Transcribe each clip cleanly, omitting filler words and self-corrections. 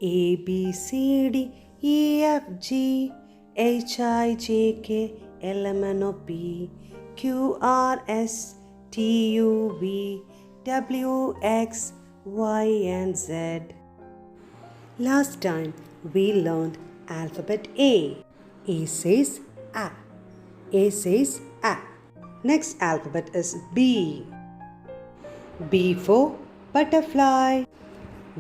A, B, C, D, E, F, G, H, I, J, K, L, M, N, O, P, Q, R, S, T, U, V, W, X, Y, and Z. Last time we learned alphabet A. A says A. A says A. Next alphabet is B. B for butterfly.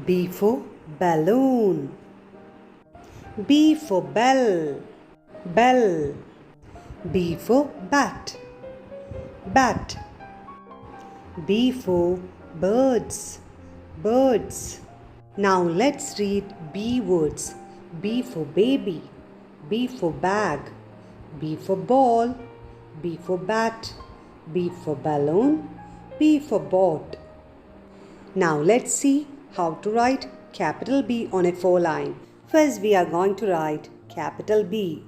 B for balloon. B for bell. Bell. B for bat. Bat. B for birds. Birds. Now let's read B words. B for baby. B for bag. B for ball. B for bat. B for balloon. B for boat. Now let's see how to write capital B on a 4-line. First we are going to write capital B.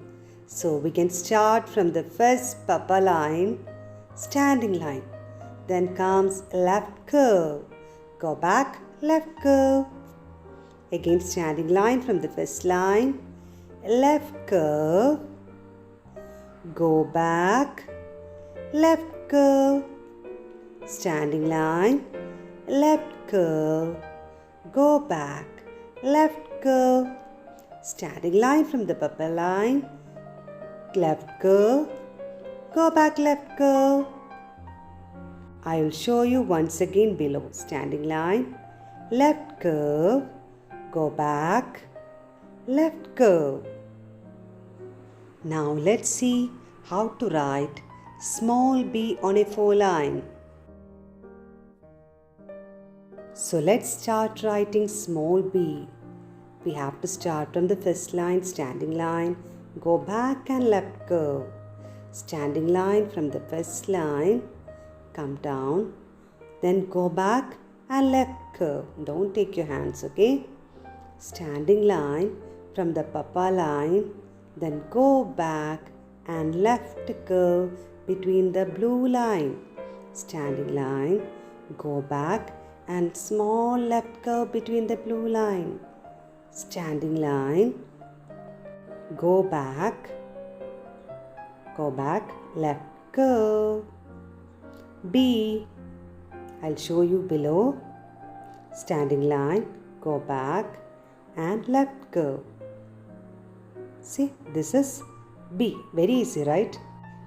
So we can start from the first papa line, standing line. Then comes left curve. Go back, left curve. Again standing line from the first line, left curve. Go back, left curve. Standing line, left curve. Go back, left curve. Standing line from the papa line, left curve. Go back, left curve. I will show you once again below. Standing line, left curve. Go back, left curve. Now let's see how to write small b on a 4-line. So let's start writing small b. We have to start from the first line, standing line, go back and left curve. Standing line from the first line, come down, then go back and left curve. Don't take your hands, okay? Standing line from the papa line, then go back and left curve between the blue line. Standing line, go back and small left curve between the blue line. Standing line, go back, left curve. B, I'll show you below. Standing line, go back and left curve. See, this is B. Very easy, right?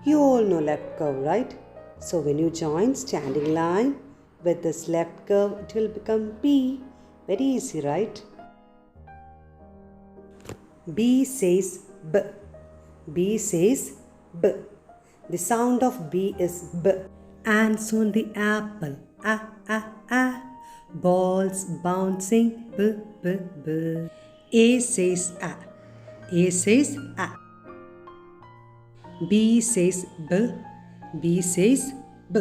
You all know left curve, right? So when you join standing line with this left curve, it will become B. Very easy, right? B says B. B says B. The sound of B is B. Ants on the apple. A. Balls bouncing. B. A says A. A says A. B says B. B says B.